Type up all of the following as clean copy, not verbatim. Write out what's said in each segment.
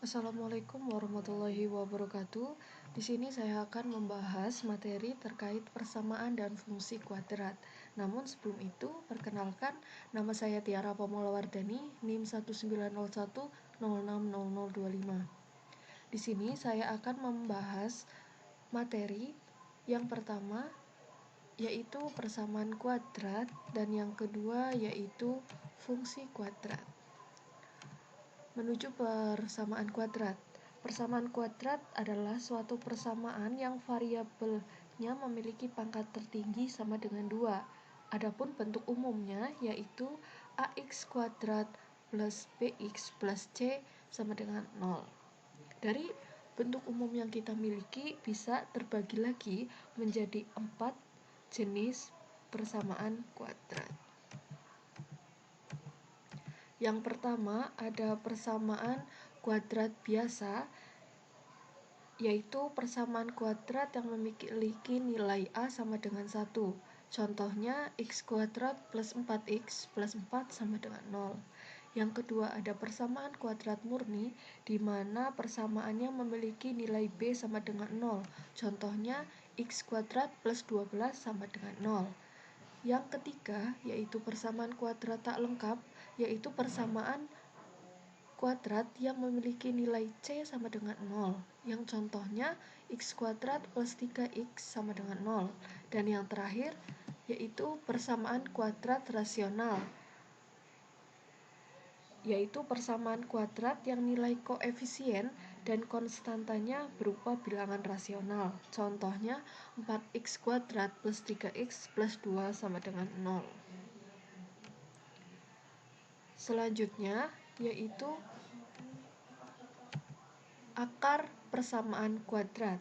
Assalamualaikum warahmatullahi wabarakatuh. Di sini saya akan membahas materi terkait persamaan dan fungsi kuadrat. Namun sebelum itu, perkenalkan, nama saya Tiara Pamulawardani, NIM 1901060025. Di sini saya akan membahas materi yang pertama yaitu persamaan kuadrat dan yang kedua yaitu fungsi kuadrat. Menuju persamaan kuadrat. Persamaan kuadrat adalah suatu persamaan yang variabelnya memiliki pangkat tertinggi sama dengan 2. Adapun bentuk umumnya yaitu ax kuadrat plus bx plus c sama dengan 0. Dari bentuk umum yang kita miliki bisa terbagi lagi menjadi 4 jenis persamaan kuadrat. Yang pertama ada persamaan kuadrat biasa, yaitu persamaan kuadrat yang memiliki nilai A sama dengan 1. Contohnya x kuadrat plus 4x plus 4 sama dengan 0. Yang kedua ada persamaan kuadrat murni, di mana persamaannya memiliki nilai B sama dengan 0. Contohnya x kuadrat plus 12 sama dengan 0. Yang ketiga yaitu persamaan kuadrat tak lengkap, yaitu persamaan kuadrat yang memiliki nilai C sama dengan 0, yang contohnya x kuadrat plus 3x sama dengan 0. Dan yang terakhir yaitu persamaan kuadrat rasional, yaitu persamaan kuadrat yang nilai koefisien dan konstantanya berupa bilangan rasional. Contohnya 4x kuadrat plus 3x plus 2 sama dengan 0. Selanjutnya yaitu akar persamaan kuadrat.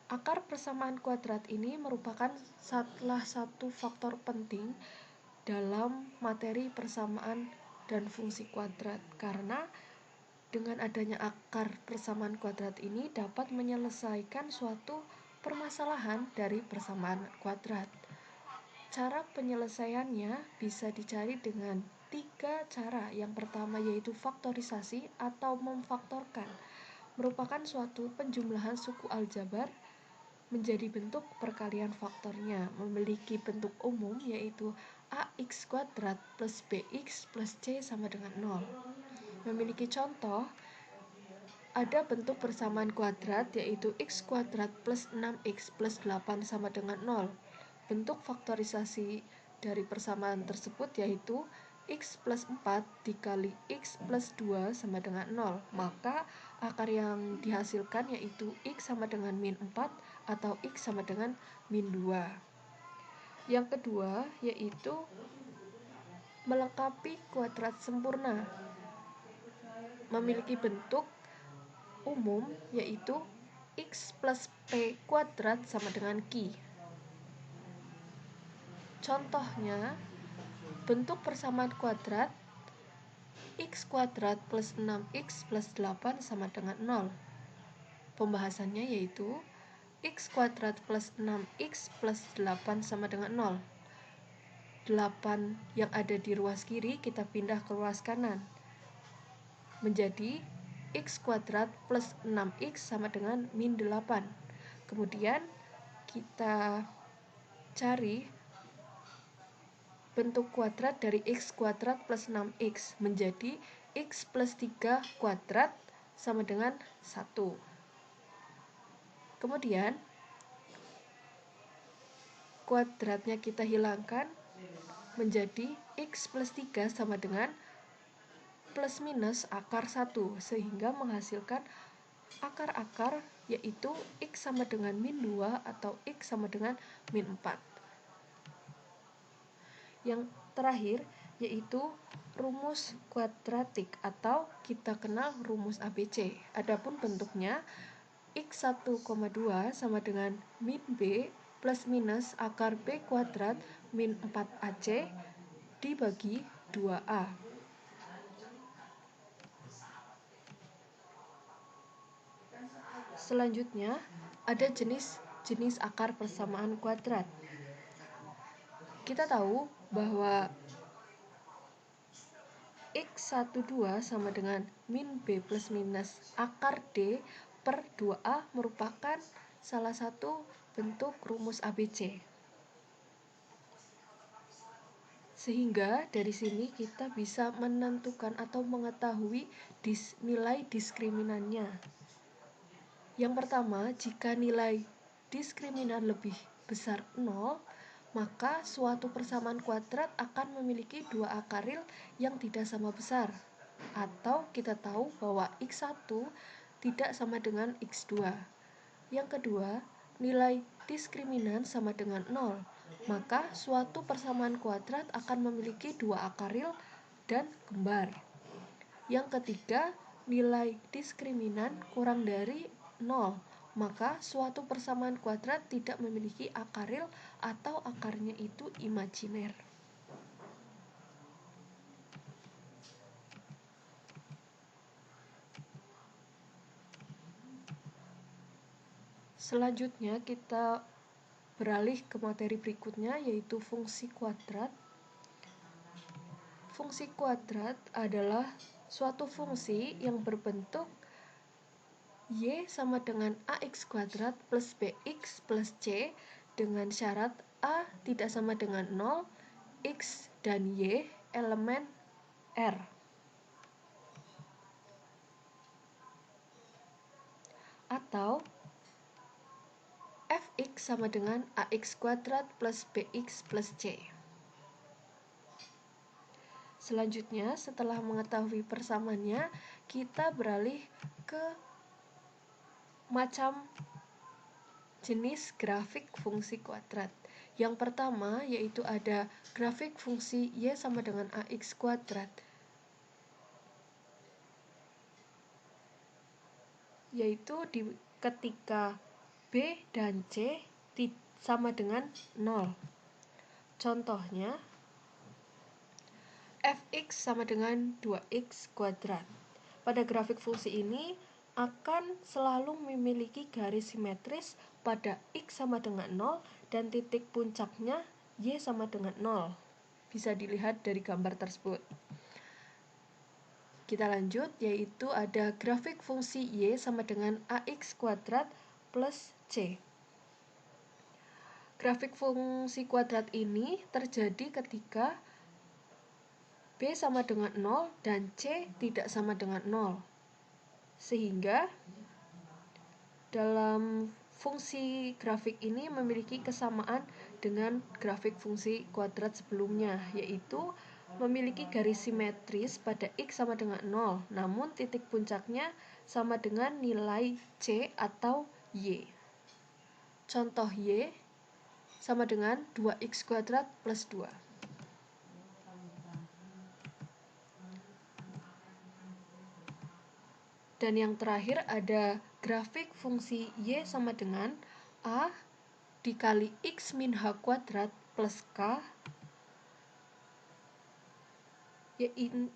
Akar persamaan kuadrat ini merupakan salah satu faktor penting dalam materi persamaan dan fungsi kuadrat, karena dengan adanya akar persamaan kuadrat ini dapat menyelesaikan suatu permasalahan dari persamaan kuadrat. Cara penyelesaiannya bisa dicari dengan 3 cara. Yang pertama yaitu faktorisasi atau memfaktorkan, merupakan suatu penjumlahan suku aljabar menjadi bentuk perkalian faktornya, memiliki bentuk umum yaitu ax kuadrat plus bx plus c sama dengan 0. Memiliki contoh, ada bentuk persamaan kuadrat yaitu x kuadrat plus 6x plus 8 sama dengan 0. Bentuk faktorisasi dari persamaan tersebut yaitu x plus 4 dikali x plus 2 sama dengan 0. Maka akar yang dihasilkan yaitu x sama dengan min 4 atau x sama dengan min 2. Yang kedua yaitu melengkapi kuadrat sempurna, memiliki bentuk umum yaitu x plus p kuadrat sama dengan q. Contohnya, bentuk persamaan kuadrat x kuadrat plus 6x plus 8 sama dengan 0. Pembahasannya yaitu x kuadrat plus 6x plus 8 sama dengan 0. 8 yang ada di ruas kiri kita pindah ke ruas kanan, menjadi x kuadrat plus 6x sama dengan min 8. Kemudian kita cari bentuk kuadrat dari x kuadrat plus 6x menjadi x plus 3 kuadrat sama dengan 1. Kemudian kuadratnya kita hilangkan menjadi x plus 3 sama dengan plus minus akar 1, sehingga menghasilkan akar-akar yaitu x sama dengan min 2 atau x sama dengan min 4. Yang terakhir yaitu rumus kuadratik atau kita kenal rumus ABC. Adapun bentuknya x1,2 sama dengan min b plus minus akar b kuadrat min 4ac dibagi 2a. Selanjutnya ada jenis akar persamaan kuadrat. Kita tahu bahwa X12 sama dengan min B plus minus akar D per 2A merupakan salah satu bentuk rumus ABC. Sehingga dari sini kita bisa menentukan atau mengetahui nilai diskriminannya. Yang pertama, jika nilai diskriminan lebih besar 0, maka suatu persamaan kuadrat akan memiliki dua akaril yang tidak sama besar. Atau kita tahu bahwa X1 tidak sama dengan X2. Yang kedua, nilai diskriminan sama dengan 0, maka suatu persamaan kuadrat akan memiliki dua akaril dan kembar. Yang ketiga, nilai diskriminan kurang dari 0, maka suatu persamaan kuadrat tidak memiliki akaril atau akarnya itu imajiner. Selanjutnya kita beralih ke materi berikutnya, yaitu fungsi kuadrat. Fungsi kuadrat adalah suatu fungsi yang berbentuk Y sama dengan AX kuadrat plus BX plus C dengan syarat A tidak sama dengan 0, X dan Y elemen R. Atau Fx sama dengan AX kuadrat plus BX plus C. Selanjutnya, setelah mengetahui persamaannya, kita beralih ke macam jenis grafik fungsi kuadrat. Yang pertama yaitu ada grafik fungsi Y sama dengan AX kuadrat, yaitu ketika B dan C sama dengan 0. Contohnya, Fx sama dengan 2x kuadrat. Pada grafik fungsi ini akan selalu memiliki garis simetris pada x sama dengan 0 dan titik puncaknya y sama dengan 0. Bisa dilihat dari gambar tersebut. Kita lanjut, yaitu ada grafik fungsi y sama dengan ax kuadrat plus c. Grafik fungsi kuadrat ini terjadi ketika B sama dengan 0 dan C tidak sama dengan 0. Sehingga dalam fungsi grafik ini memiliki kesamaan dengan grafik fungsi kuadrat sebelumnya, yaitu memiliki garis simetris pada X sama dengan 0, namun titik puncaknya sama dengan nilai C atau Y. Contoh Y sama dengan 2x kuadrat plus 2. Dan yang terakhir ada grafik fungsi Y sama dengan A dikali X min H kuadrat plus K,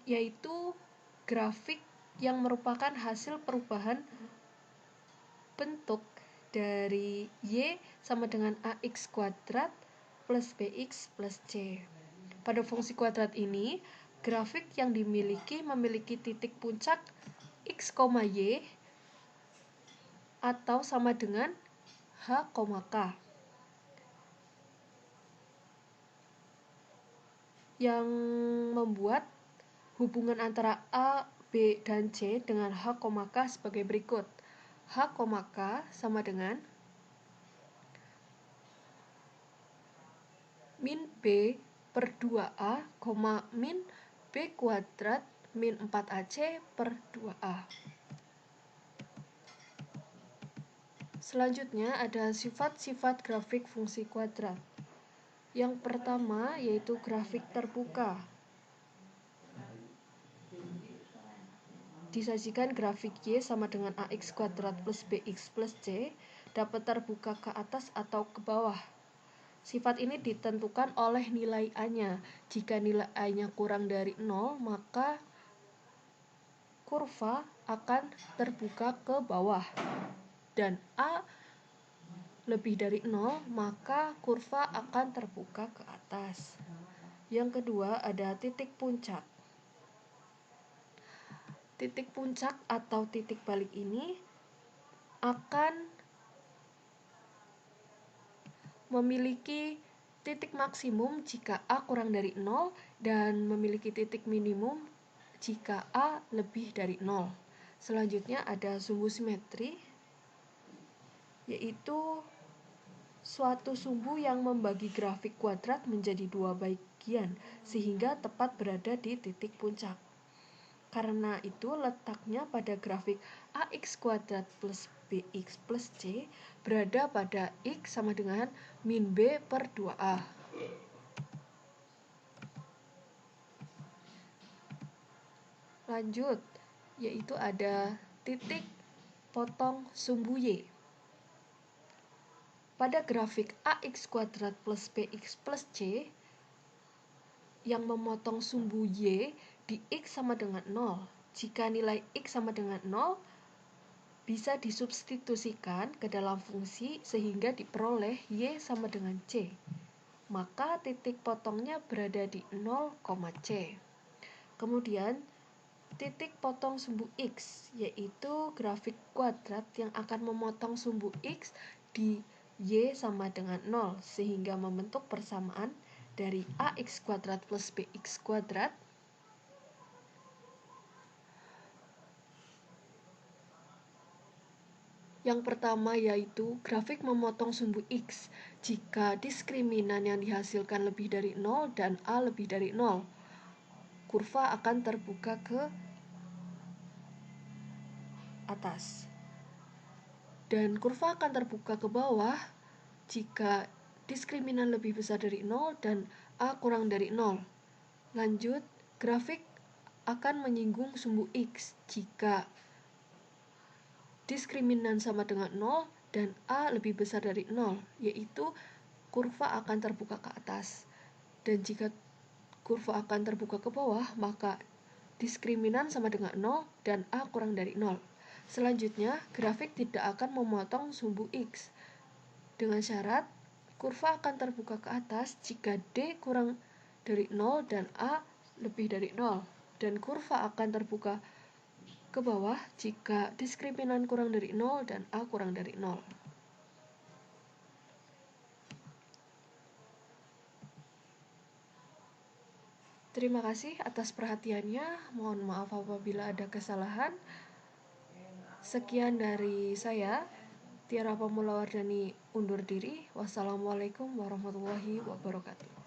yaitu grafik yang merupakan hasil perubahan bentuk dari Y sama dengan AX kuadrat plus BX plus C. Pada fungsi kuadrat ini, grafik yang memiliki titik puncak X, Y atau sama dengan H, K, yang membuat hubungan antara A, B, dan C dengan H, K sebagai berikut. H, K sama dengan min B per 2A, min B kuadrat min 4AC per 2A. Selanjutnya ada sifat-sifat grafik fungsi kuadrat. Yang pertama yaitu grafik terbuka. Disajikan grafik Y sama dengan AX kuadrat plus BX plus C dapat terbuka ke atas atau ke bawah. Sifat ini ditentukan oleh nilai A-nya. Jika nilai A-nya kurang dari 0, maka kurva akan terbuka ke bawah. Dan A lebih dari 0, maka kurva akan terbuka ke atas. Yang kedua ada titik puncak. Titik puncak atau titik balik ini akan memiliki titik maksimum jika A kurang dari 0 dan memiliki titik minimum jika A lebih dari 0. Selanjutnya ada sumbu simetri, yaitu suatu sumbu yang membagi grafik kuadrat menjadi dua bagian sehingga tepat berada di titik puncak. Karena itu letaknya pada grafik ax kuadrat plus bx plus c berada pada x sama dengan min b per 2a. Lanjut, yaitu ada titik potong sumbu y. Pada grafik ax kuadrat plus bx plus c yang memotong sumbu y di x sama dengan 0. Jika nilai x sama dengan 0, bisa disubstitusikan ke dalam fungsi sehingga diperoleh y sama dengan c. Maka titik potongnya berada di 0, c. Kemudian, titik potong sumbu x, yaitu grafik kuadrat yang akan memotong sumbu x di y sama dengan 0, sehingga membentuk persamaan dari ax kuadrat plus bx kuadrat yang pertama yaitu grafik memotong sumbu x jika diskriminan yang dihasilkan lebih dari 0 dan A lebih dari 0. Kurva akan terbuka ke atas. Dan kurva akan terbuka ke bawah jika diskriminan lebih besar dari 0 dan A kurang dari 0. Lanjut, grafik akan menyinggung sumbu x jika diskriminan sama dengan 0 dan A lebih besar dari 0, yaitu kurva akan terbuka ke atas. Dan jika kurva akan terbuka ke bawah, maka diskriminan sama dengan 0 dan A kurang dari 0. Selanjutnya, grafik tidak akan memotong sumbu x. Dengan syarat, kurva akan terbuka ke atas jika D kurang dari 0 dan A lebih dari 0. Dan kurva akan terbuka ke bawah jika diskriminan kurang dari 0 dan A kurang dari 0. Terima kasih atas perhatiannya. Mohon maaf apabila ada kesalahan. Sekian dari saya, Tiara Pamulawardhani undur diri. Wassalamualaikum warahmatullahi wabarakatuh.